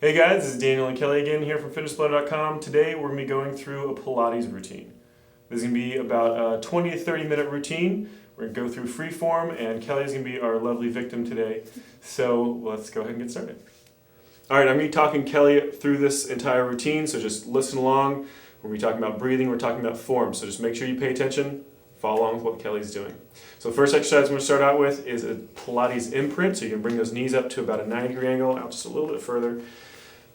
Hey guys, this is Daniel and Kelly again here from fitnessblender.com. Today we're going to be going through a Pilates routine. This is going to be about a 20 to 30 minute routine. We're going to go through freeform and Kelly's going to be our lovely victim today. So let's go ahead and get started. Alright, I'm going to be talking Kelly through this entire routine, so just listen along. We're going to be talking about breathing, we're talking about form, so just make sure you pay attention, follow along with what Kelly's doing. So the first exercise I'm going to start out with is a Pilates imprint, so you can bring those knees up to about a 90-degree angle, out just a little bit further.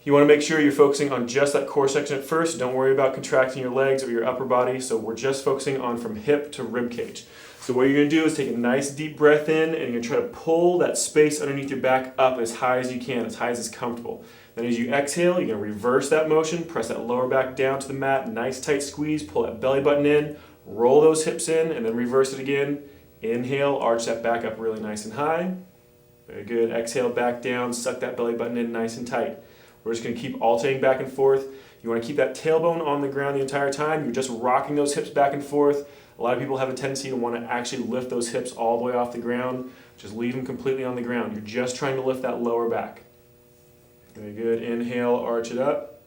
You want to make sure you're focusing on just that core section at first. Don't worry about contracting your legs or your upper body. So we're just focusing on from hip to rib cage. So what you're going to do is take a nice deep breath in and you're going to try to pull that space underneath your back up as high as you can, as high as is comfortable. Then as you exhale, you're going to reverse that motion, press that lower back down to the mat, nice tight squeeze, pull that belly button in, roll those hips in, and then reverse it again. Inhale, arch that back up really nice and high. Very good. Exhale, back down, suck that belly button in nice and tight. We're just going to keep alternating back and forth. You want to keep that tailbone on the ground the entire time. You're just rocking those hips back and forth. A lot of people have a tendency to want to actually lift those hips all the way off the ground. Just leave them completely on the ground. You're just trying to lift that lower back. Very good. Inhale, arch it up.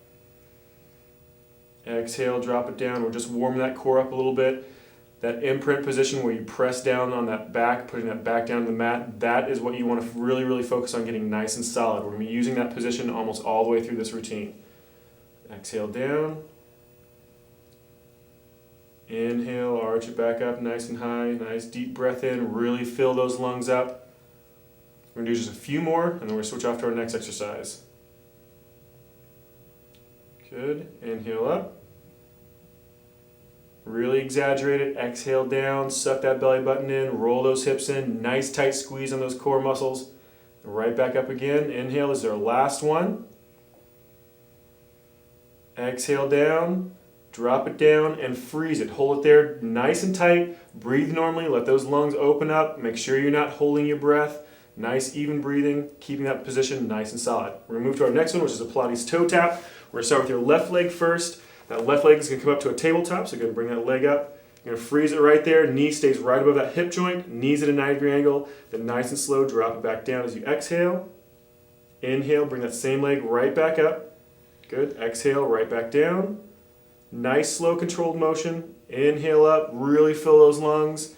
Exhale, drop it down. We're just warming that core up a little bit. That imprint position where you press down on that back, putting that back down to the mat, that is what you want to really focus on getting nice and solid. We're going to be using that position almost all the way through this routine. Exhale down. Inhale, arch it back up nice and high. Nice deep breath in. Really fill those lungs up. We're going to do just a few more, and then we're going to switch off to our next exercise. Good. Inhale up. Really exaggerate it, exhale down, suck that belly button in, roll those hips in, nice tight squeeze on those core muscles. Right back up again, inhale is our last one. Exhale down, drop it down and freeze it. Hold it there nice and tight, breathe normally, let those lungs open up, make sure you're not holding your breath. Nice even breathing, keeping that position nice and solid. We're going to move to our next one, which is a Pilates toe tap. We're going to start with your left leg first. That left leg is going to come up to a tabletop, so you're going to bring that leg up. You're going to freeze it right there. Knee stays right above that hip joint. Knees at a 90-degree angle. Then nice and slow, drop it back down as you exhale. Inhale, bring that same leg right back up. Good. Exhale, right back down. Nice, slow, controlled motion. Inhale up, really fill those lungs.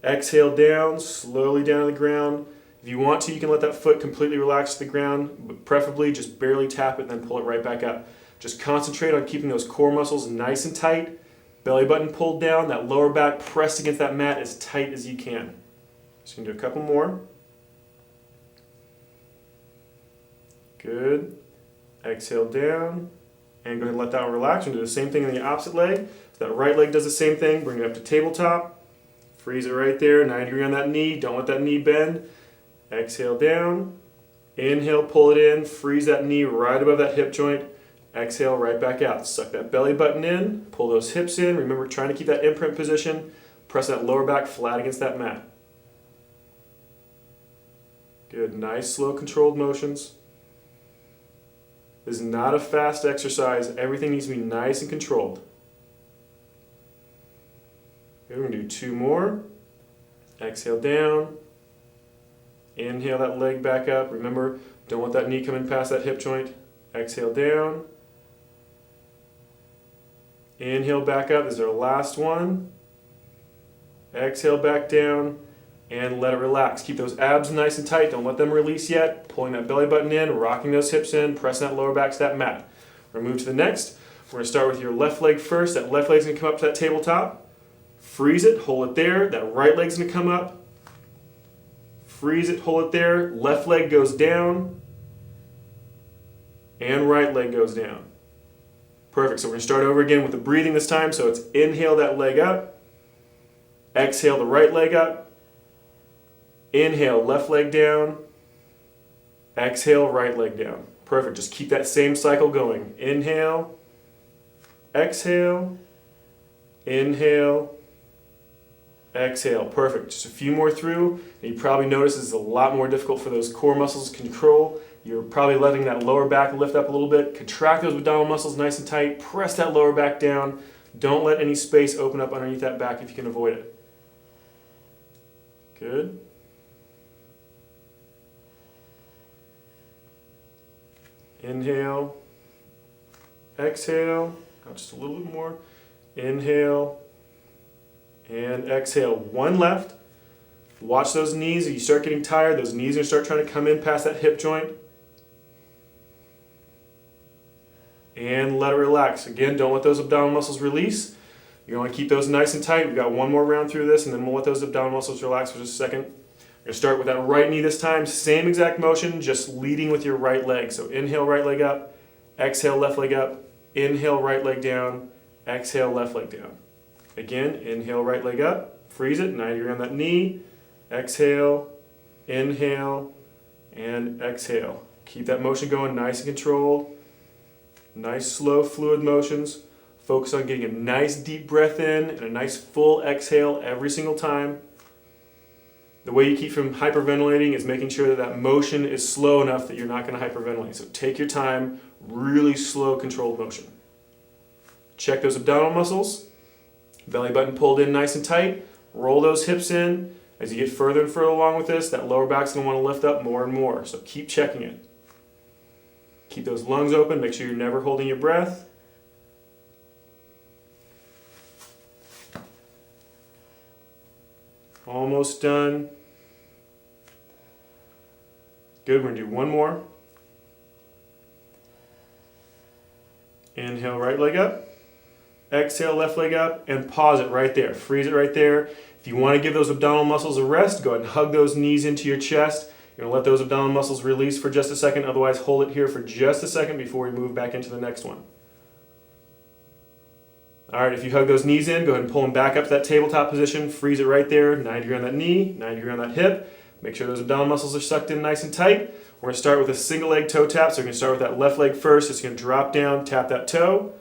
Exhale down, slowly down to the ground. If you want to, you can let that foot completely relax to the ground, but preferably just barely tap it and then pull it right back up. Just concentrate on keeping those core muscles nice and tight, belly button pulled down, that lower back pressed against that mat as tight as you can. Just going to do a couple more. Good. Exhale down, and go ahead and let that one relax. We're going to do the same thing on the opposite leg. So that right leg does the same thing, bring it up to tabletop, freeze it right there, 90 degree on that knee, don't let that knee bend. Exhale down, inhale, pull it in, freeze that knee right above that hip joint. Exhale, right back out. Suck that belly button in, pull those hips in. Remember, trying to keep that imprint position. Press that lower back flat against that mat. Good, nice, slow, controlled motions. This is not a fast exercise. Everything needs to be nice and controlled. Good, we're going to do two more. Exhale down. Inhale that leg back up. Remember, don't want that knee coming past that hip joint. Exhale down. Inhale back up, this is our last one. Exhale back down and let it relax. Keep those abs nice and tight, don't let them release yet. Pulling that belly button in, rocking those hips in, pressing that lower back to that mat. We're going to move to the next. We're going to start with your left leg first. That left leg's going to come up to that tabletop. Freeze it, hold it there. That right leg's going to come up. Freeze it, hold it there. Left leg goes down. And right leg goes down. Perfect, so we're going to start over again with the breathing this time. So it's inhale that leg up, exhale the right leg up, inhale left leg down, exhale right leg down. Perfect, just keep that same cycle going. Inhale, exhale, inhale, exhale. Perfect, just a few more through. And you probably notice this is a lot more difficult for those core muscles to control. You're probably letting that lower back lift up a little bit. Contract those abdominal muscles nice and tight. Press that lower back down. Don't let any space open up underneath that back if you can avoid it. Good. Inhale, exhale. Now just a little bit more. Inhale and exhale. One left. Watch those knees. If you start getting tired, those knees are going to start trying to come in past that hip joint. And let it relax. Again, don't let those abdominal muscles release. You want to keep those nice and tight. We've got one more round through this, and then we'll let those abdominal muscles relax for just a second. We're going to start with that right knee this time. Same exact motion, just leading with your right leg. So inhale, right leg up. Exhale, left leg up. Inhale, right leg down. Exhale, left leg down. Again, inhale, right leg up. Freeze it, 90 degree on that knee. Exhale, inhale, and exhale. Keep that motion going nice and controlled. Nice, slow, fluid motions. Focus on getting a nice deep breath in and a nice full exhale every single time. The way you keep from hyperventilating is making sure that that motion is slow enough that you're not going to hyperventilate. So take your time, really slow, controlled motion. Check those abdominal muscles. Belly button pulled in nice and tight. Roll those hips in. As you get further and further along with this, that lower back's going to want to lift up more and more. So keep checking it. Keep those lungs open. Make sure you're never holding your breath. Almost done. Good, we're going to do one more. Inhale, right leg up. Exhale, left leg up, and pause it right there. Freeze it right there. If you want to give those abdominal muscles a rest, go ahead and hug those knees into your chest. You're going to let those abdominal muscles release for just a second. Otherwise, hold it here for just a second before we move back into the next one. All right, if you hug those knees in, go ahead and pull them back up to that tabletop position. Freeze it right there, 90 degree on that knee, 90 degree on that hip. Make sure those abdominal muscles are sucked in nice and tight. We're going to start with a single leg toe tap. So we're going to start with that left leg first. It's going to drop down, tap that toe.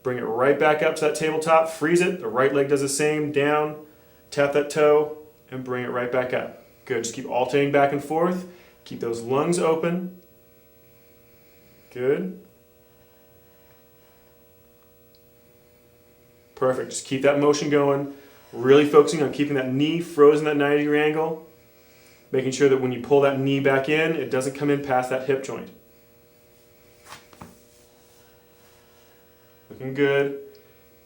Bring it right back up to that tabletop. Freeze it. The right leg does the same. Down, tap that toe, and bring it right back up. Good. Just keep alternating back and forth. Keep those lungs open. Good. Perfect. Just keep that motion going. Really focusing on keeping that knee frozen at 90 degree angle. Making sure that when you pull that knee back in, it doesn't come in past that hip joint. Looking good.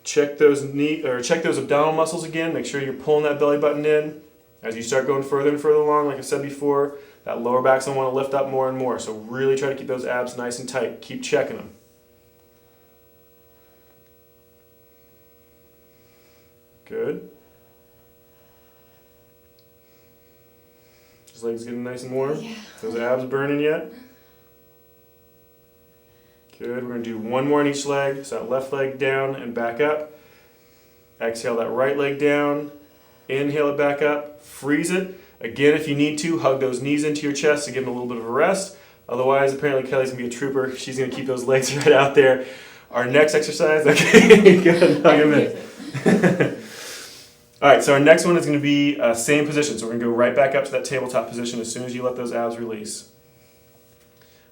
Check those abdominal muscles again. Make sure you're pulling that belly button in. As you start going further and further along, like I said before, that lower back's going to want to lift up more and more. So really try to keep those abs nice and tight. Keep checking them. Good. Just legs getting nice and warm. Yeah. Those abs burning yet? Good. We're going to do one more on each leg. So that left leg down and back up. Exhale that right leg down. Inhale it back up. Freeze it. Again, if you need to, hug those knees into your chest to give them a little bit of a rest. Otherwise, apparently Kelly's going to be a trooper. She's going to keep those legs right out there. Our next exercise, okay, good. Hug them in. All right, so our next one is going to be same position. So we're going to go right back up to that tabletop position as soon as you let those abs release.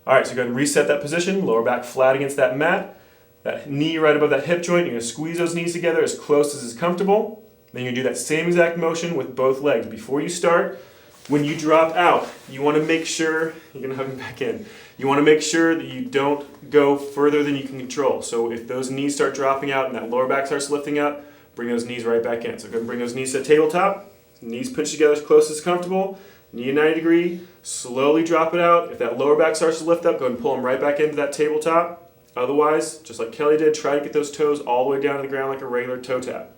All right, so go ahead and reset that position. Lower back flat against that mat. That knee right above that hip joint. You're going to squeeze those knees together as close as is comfortable. Then you're going to do that same exact motion with both legs. Before you start, when you drop out, you want to make sure, you're going to hug them back in. You want to make sure that you don't go further than you can control. So if those knees start dropping out and that lower back starts lifting up, bring those knees right back in. So go ahead and bring those knees to the tabletop. Knees pinched together as close as comfortable. Knee at 90 degree. Slowly drop it out. If that lower back starts to lift up, go ahead and pull them right back into that tabletop. Otherwise, just like Kelly did, try to get those toes all the way down to the ground like a regular toe tap.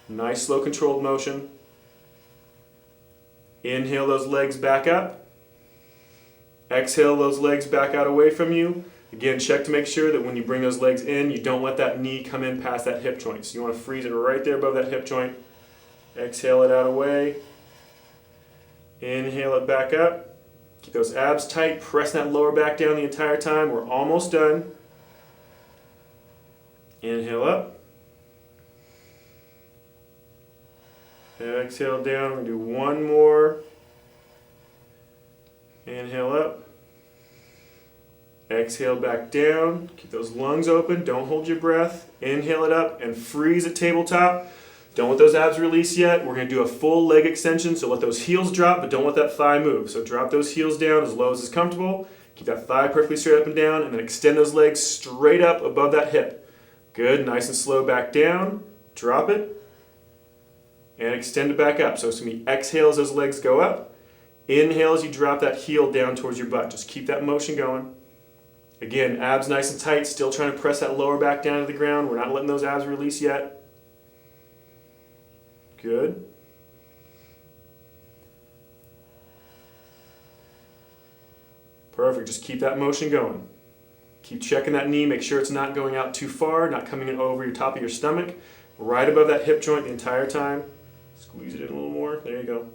Nice, slow, controlled motion. Inhale those legs back up. Exhale those legs back out away from you. Again, check to make sure that when you bring those legs in, you don't let that knee come in past that hip joint. So you want to freeze it right there above that hip joint. Exhale it out away. Inhale it back up. Keep those abs tight, pressing that lower back down the entire time. We're almost done. Inhale up. Exhale down. We're going to do one more. Inhale up. Exhale back down. Keep those lungs open. Don't hold your breath. Inhale it up and freeze at tabletop. Don't let those abs release yet. We're going to do a full leg extension, so let those heels drop, but don't let that thigh move. So drop those heels down as low as is comfortable. Keep that thigh perfectly straight up and down, and then extend those legs straight up above that hip. Good, nice and slow back down. Drop it, and extend it back up. So it's going to be exhale as those legs go up. Inhale as you drop that heel down towards your butt. Just keep that motion going. Again, abs nice and tight, still trying to press that lower back down to the ground. We're not letting those abs release yet. Good. Perfect, just keep that motion going. Keep checking that knee, make sure it's not going out too far, not coming in over your top of your stomach. Right above that hip joint the entire time. Squeeze it in a little more, there you go.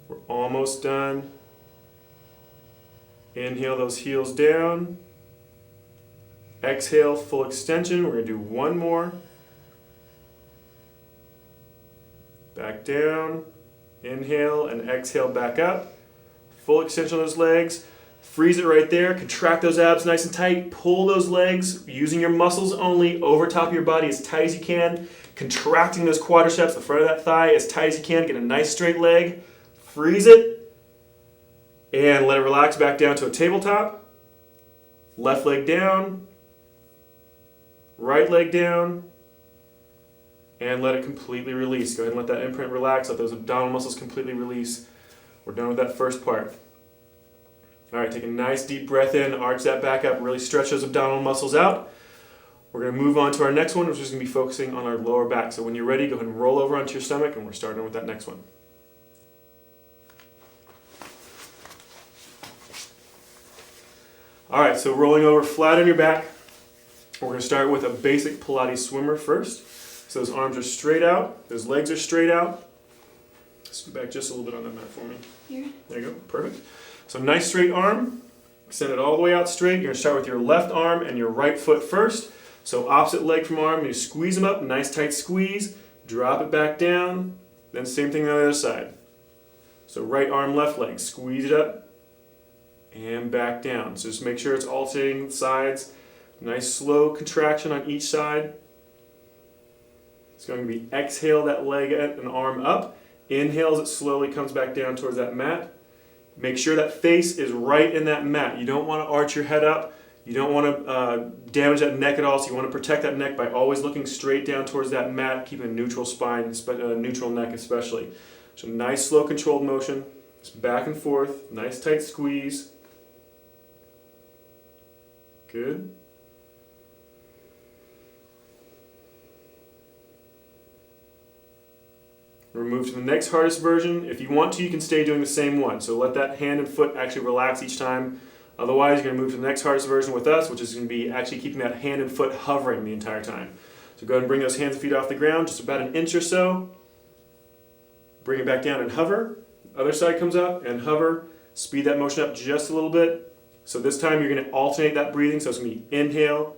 We're almost done. Inhale those heels down. Exhale, full extension. We're going to do one more. Back down. Inhale and exhale back up. Full extension of those legs. Freeze it right there. Contract those abs nice and tight. Pull those legs using your muscles only over top of your body as tight as you can. Contracting those quadriceps, the front of that thigh as tight as you can. Get a nice straight leg. Freeze it. And let it relax back down to a tabletop. Left leg down. Right leg down. And let it completely release. Go ahead and let that imprint relax. Let those abdominal muscles completely release. We're done with that first part. All right, take a nice deep breath in, arch that back up, really stretch those abdominal muscles out. We're going to move on to our next one, which is going to be focusing on our lower back. So when you're ready, go ahead and roll over onto your stomach, and we're starting with that next one. All right, so rolling over flat on your back. We're going to start with a basic Pilates swimmer first. So those arms are straight out, those legs are straight out. Scoot back just a little bit on that mat for me. Here. There you go, perfect. So nice straight arm, extend it all the way out straight. You're going to start with your left arm and your right foot first. So opposite leg from arm, you squeeze them up, nice tight squeeze, drop it back down, then same thing on the other side. So right arm, left leg, squeeze it up, and back down. So just make sure it's alternating sides. Nice slow contraction on each side. It's going to be exhale that leg and arm up. Inhale as it slowly comes back down towards that mat. Make sure that face is right in that mat. You don't want to arch your head up. You don't want to damage that neck at all, so you want to protect that neck by always looking straight down towards that mat, keeping a neutral spine, neutral neck especially. So nice slow controlled motion. Just back and forth. Nice tight squeeze. Good. We'll move to the next hardest version. If you want to, you can stay doing the same one. So let that hand and foot actually relax each time. Otherwise, you're going to move to the next hardest version with us, which is going to be actually keeping that hand and foot hovering the entire time. So go ahead and bring those hands and feet off the ground, just about an inch or so. Bring it back down and hover. Other side comes up and hover. Speed that motion up just a little bit. So this time you're going to alternate that breathing. So it's going to be inhale,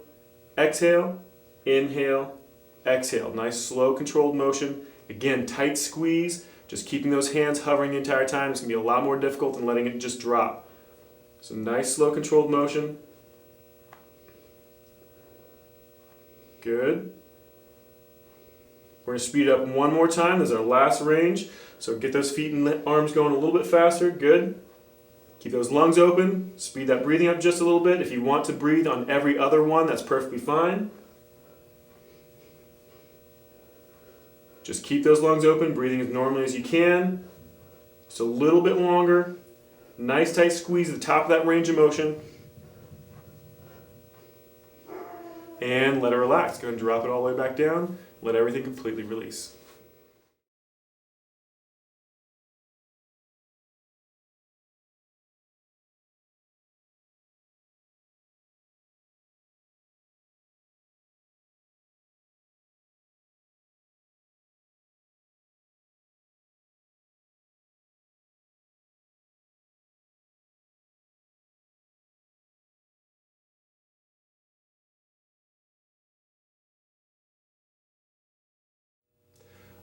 exhale, inhale, exhale. Nice slow controlled motion. Again, tight squeeze, just keeping those hands hovering the entire time. It's going to be a lot more difficult than letting it just drop. So nice, slow, controlled motion. Good. We're going to speed up one more time. This is our last range. So get those feet and arms going a little bit faster. Good. Keep those lungs open. Speed that breathing up just a little bit. If you want to breathe on every other one, that's perfectly fine. Just keep those lungs open, breathing as normally as you can. Just a little bit longer. Nice tight squeeze at the top of that range of motion. And let it relax. Go ahead and drop it all the way back down. Let everything completely release.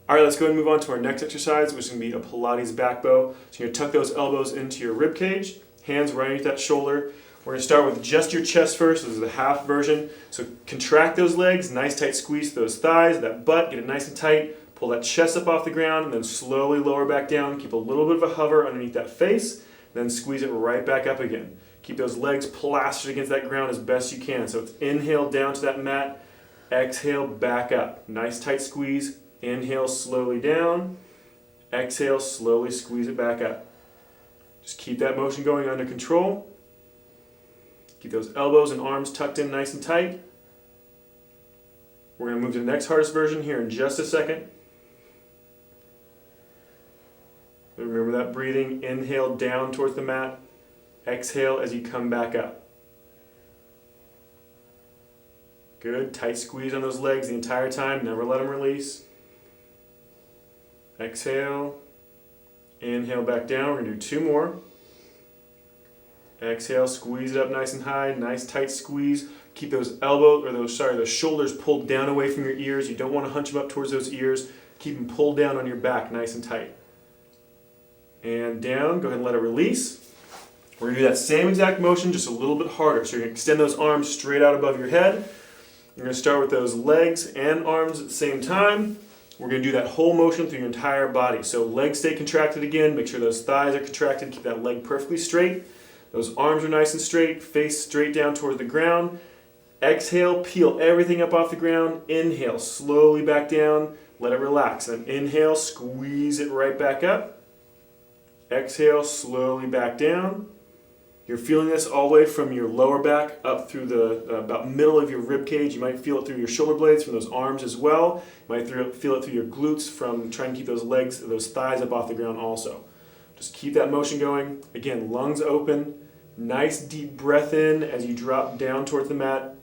All right, let's go ahead and move on to our next exercise, which is going to be a Pilates back bow. So you're going to tuck those elbows into your rib cage, hands right underneath that shoulder. We're going to start with just your chest first. This is the half version. So contract those legs, nice tight squeeze those thighs, that butt, get it nice and tight. Pull that chest up off the ground and then slowly lower back down. Keep a little bit of a hover underneath that face, then squeeze it right back up again. Keep those legs plastered against that ground as best you can. So it's inhale down to that mat, exhale back up. Nice tight squeeze. Inhale slowly down, exhale slowly squeeze it back up. Just keep that motion going under control. Keep those elbows and arms tucked in nice and tight. We're going to move to the next hardest version here in just a second. Remember that breathing. Inhale down towards the mat. Exhale as you come back up. Good. Tight squeeze on those legs the entire time. Never let them release. Exhale. Inhale back down. We're going to do 2 more. Exhale. Squeeze it up nice and high. Nice tight squeeze. Keep those elbows, or those shoulders pulled down away from your ears. You don't want to hunch them up towards those ears. Keep them pulled down on your back nice and tight. And down. Go ahead and let it release. We're going to do that same exact motion, just a little bit harder. So you're going to extend those arms straight out above your head. You're going to start with those legs and arms at the same time. We're going to do that whole motion through your entire body. So legs stay contracted again. Make sure those thighs are contracted. Keep that leg perfectly straight. Those arms are nice and straight. Face straight down toward the ground. Exhale, peel everything up off the ground. Inhale, slowly back down. Let it relax. Then inhale, squeeze it right back up. Exhale, slowly back down. You're feeling this all the way from your lower back up through the about middle of your rib cage. You might feel it through your shoulder blades from those arms as well. You might feel it through your glutes from trying to keep those legs, those thighs up off the ground also. Just keep that motion going. Again, lungs open. Nice deep breath in as you drop down towards the mat.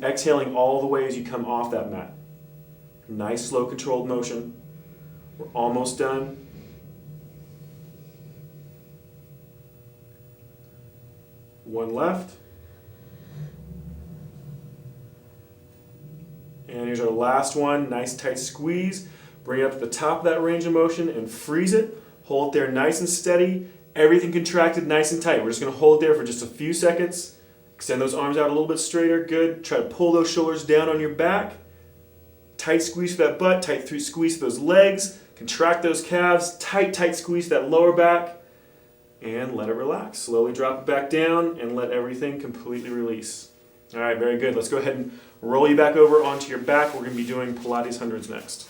Exhaling all the way as you come off that mat. Nice slow controlled motion. We're almost done. One left. And here's our last one. Nice tight squeeze. Bring it up to the top of that range of motion and freeze it. Hold it there nice and steady. Everything contracted nice and tight. We're just going to hold it there for just a few seconds. Extend those arms out a little bit straighter. Good. Try to pull those shoulders down on your back. Tight squeeze for that butt. Tight squeeze for those legs. Contract those calves. Tight squeeze for that lower back. And let it relax. Slowly drop it back down and let everything completely release. All right, very good. Let's go ahead and roll you back over onto your back. We're going to be doing Pilates hundreds next.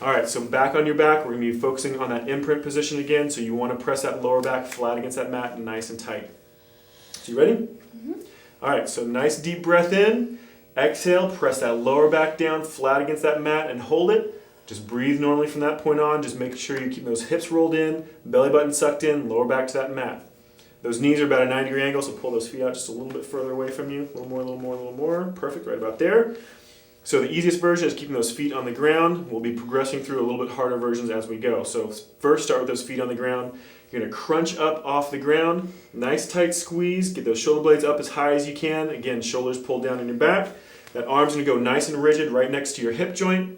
All right, so back on your back, we're going to be focusing on that imprint position again. So you want to press that lower back flat against that mat and nice and tight. So you ready? Mm-hmm. All right, so nice deep breath in. Exhale, press that lower back down flat against that mat and hold it. Just breathe normally from that point on. Just make sure you keep those hips rolled in, belly button sucked in, lower back to that mat. Those knees are about a 90-degree angle, so pull those feet out just a little bit further away from you. A little more, a little more, a little more. Perfect, right about there. So the easiest version is keeping those feet on the ground. We'll be progressing through a little bit harder versions as we go. So first, start with those feet on the ground. You're going to crunch up off the ground. Nice tight squeeze. Get those shoulder blades up as high as you can. Again, shoulders pulled down in your back. That arm's going to go nice and rigid right next to your hip joint.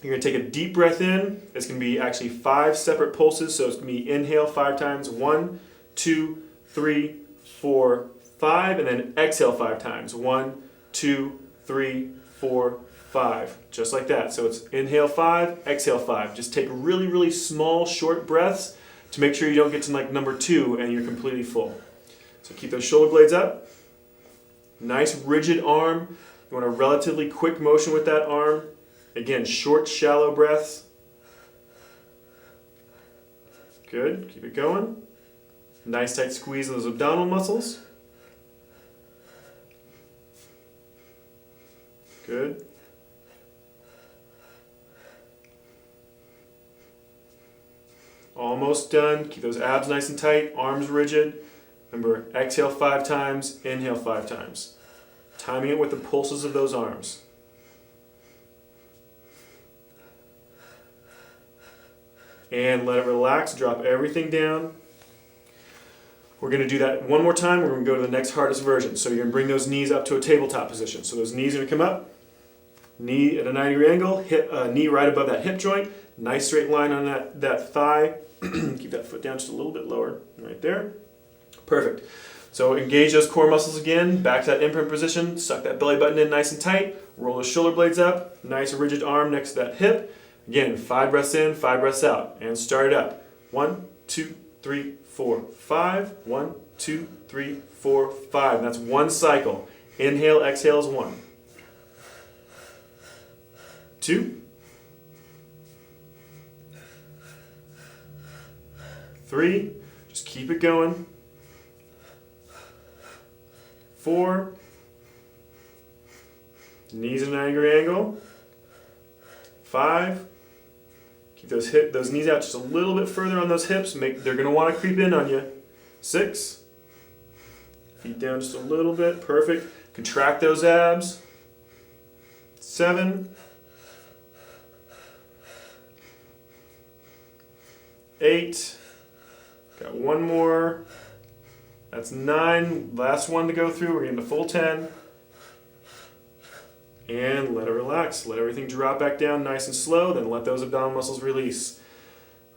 You're going to take a deep breath in. It's going to be actually 5 separate pulses. So it's going to be inhale 5 times. 1, 2, 3, 4, 5. And then exhale 5 times. 1, 2, 3, 4, 5. Just like that. So it's inhale 5, exhale 5. Just take really, really small, short breaths to make sure you don't get to like number 2 and you're completely full. So keep those shoulder blades up. Nice rigid arm. You want a relatively quick motion with that arm. Again, short, shallow breaths. Good. Keep it going. Nice tight squeeze of those abdominal muscles. Good. Almost done. Keep those abs nice and tight, arms rigid. Remember, exhale 5 times, inhale 5 times. Timing it with the pulses of those arms. And let it relax, drop everything down. We're going to do that one more time. We're going to go to the next hardest version. So you're going to bring those knees up to a tabletop position. So those knees are going to come up, knee at a 90-degree angle, knee right above that hip joint, nice straight line on that thigh. Keep that foot down just a little bit lower, right there. Perfect. So engage those core muscles again, back to that imprint position, suck that belly button in nice and tight, roll those shoulder blades up, nice rigid arm next to that hip. Again, 5 breaths in, 5 breaths out, and start it up. 1, 2, 3, 4, 5. 1, 2, 3, 4, 5. And that's one cycle. Inhale, exhale is 1. 2. 3. Just keep it going. 4. Knees at a 90-degree angle. 5. Keep those knees out just a little bit further on those hips. They're going to want to creep in on you. 6. Feet down just a little bit. Perfect. Contract those abs. 7. 8. Got one more. That's 9. Last one to go through. We're getting to full 10. And let it relax. Let everything drop back down nice and slow. Then let those abdominal muscles release.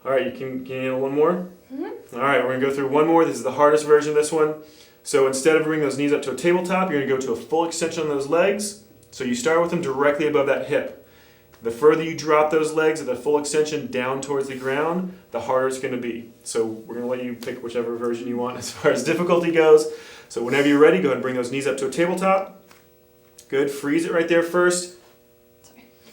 All right, can you handle one more? Mm-hmm. All right, we're going to go through one more. This is the hardest version of this one. So instead of bringing those knees up to a tabletop, you're going to go to a full extension on those legs. So you start with them directly above that hip. The further you drop those legs at the full extension down towards the ground, the harder it's going to be. So we're going to let you pick whichever version you want as far as difficulty goes. So whenever you're ready, go ahead and bring those knees up to a tabletop. Good. Freeze it right there first.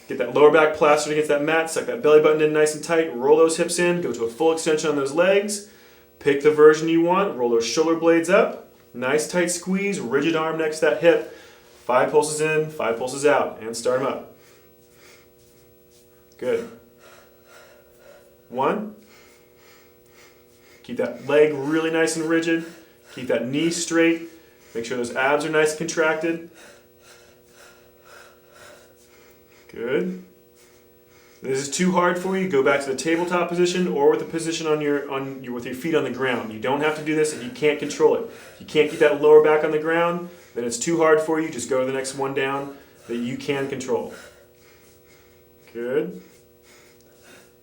Get that lower back plastered against that mat. Suck that belly button in nice and tight. Roll those hips in. Go to a full extension on those legs. Pick the version you want. Roll those shoulder blades up. Nice tight squeeze. Rigid arm next to that hip. 5 pulses in, 5 pulses out. And start them up. Good. 1. Keep that leg really nice and rigid. Keep that knee straight. Make sure those abs are nice and contracted. Good. If this is too hard for you, go back to the tabletop position or with the position with your feet on the ground. You don't have to do this if you can't control it. If you can't get that lower back on the ground, then it's too hard for you. Just go to the next one down that you can control. Good.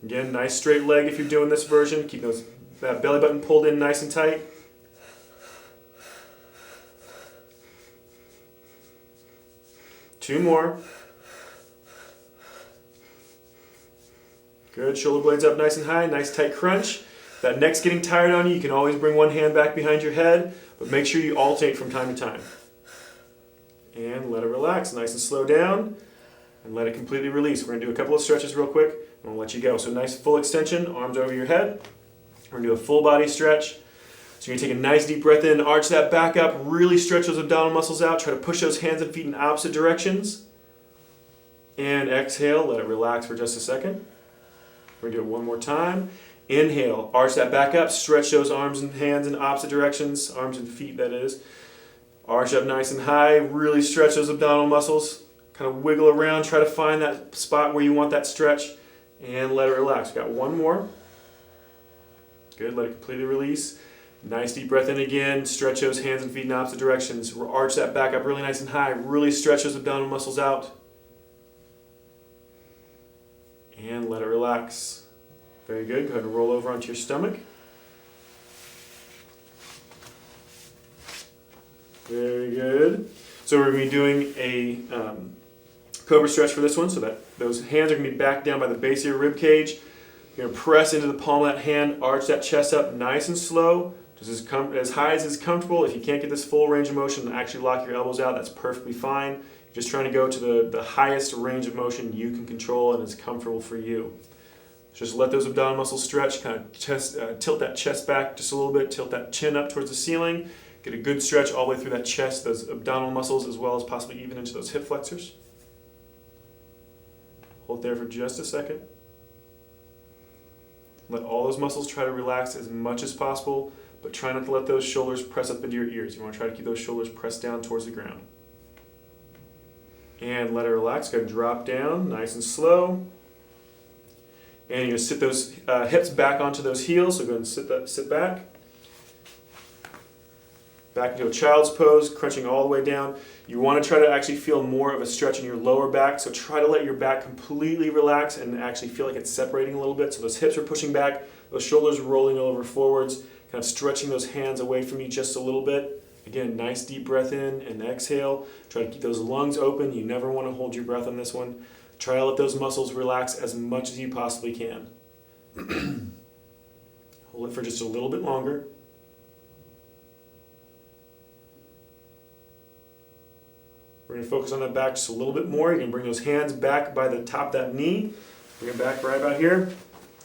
Again, nice straight leg if you're doing this version. Keep that belly button pulled in nice and tight. Two more. Good. Shoulder blades up nice and high. Nice tight crunch. If that neck's getting tired on you, you can always bring one hand back behind your head, but make sure you alternate from time to time. And let it relax. Nice and slow down. And let it completely release. We're going to do a couple of stretches real quick, and we'll let you go. So nice full extension, arms over your head. We're going to do a full body stretch. So you're going to take a nice deep breath in, arch that back up, really stretch those abdominal muscles out. Try to push those hands and feet in opposite directions. And exhale, let it relax for just a second. We're going to do it one more time. Inhale, arch that back up, stretch those arms and hands in opposite directions, arms and feet that is. Arch up nice and high, really stretch those abdominal muscles. Kind of wiggle around, try to find that spot where you want that stretch, and let it relax. We've got one more. Good, let it completely release. Nice deep breath in again, stretch those hands and feet in opposite directions. Arch that back up really nice and high, really stretch those abdominal muscles out. And let it relax. Very good, go ahead and roll over onto your stomach. Very good. So we're going to be doing a cobra stretch for this one, so that those hands are going to be back down by the base of your rib cage. You're going to press into the palm of that hand, arch that chest up nice and slow, just as high as is comfortable. If you can't get this full range of motion, actually lock your elbows out, that's perfectly fine. You're just trying to go to the highest range of motion you can control and is comfortable for you. Just let those abdominal muscles stretch, kind of tilt that chest back just a little bit, tilt that chin up towards the ceiling. Get a good stretch all the way through that chest, those abdominal muscles, as well as possibly even into those hip flexors. Hold there for just a second. Let all those muscles try to relax as much as possible, but try not to let those shoulders press up into your ears. You want to try to keep those shoulders pressed down towards the ground. And let it relax. Go ahead and drop down, nice and slow. And you're going to sit those hips back onto those heels, so go ahead and sit back. Back into a child's pose, crunching all the way down. You want to try to actually feel more of a stretch in your lower back, so try to let your back completely relax and actually feel like it's separating a little bit. So those hips are pushing back, those shoulders are rolling over forwards, kind of stretching those hands away from you just a little bit. Again, nice deep breath in and exhale. Try to keep those lungs open. You never want to hold your breath on this one. Try to let those muscles relax as much as you possibly can. Hold it for just a little bit longer. We're going to focus on that back just a little bit more. You can bring those hands back by the top of that knee. Bring it back right about here.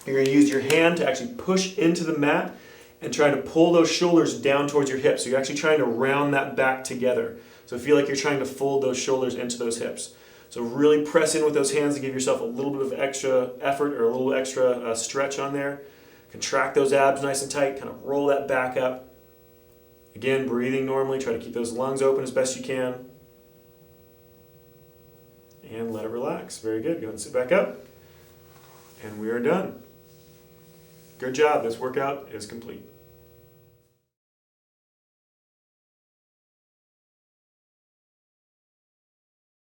You're going to use your hand to actually push into the mat and try to pull those shoulders down towards your hips. So you're actually trying to round that back together. So feel like you're trying to fold those shoulders into those hips. So really press in with those hands to give yourself a little bit of extra effort or a little extra stretch on there. Contract those abs nice and tight, kind of roll that back up. Again, breathing normally, try to keep those lungs open as best you can. And let it relax. Very good. Go ahead and sit back up. And we are done. Good job. This workout is complete.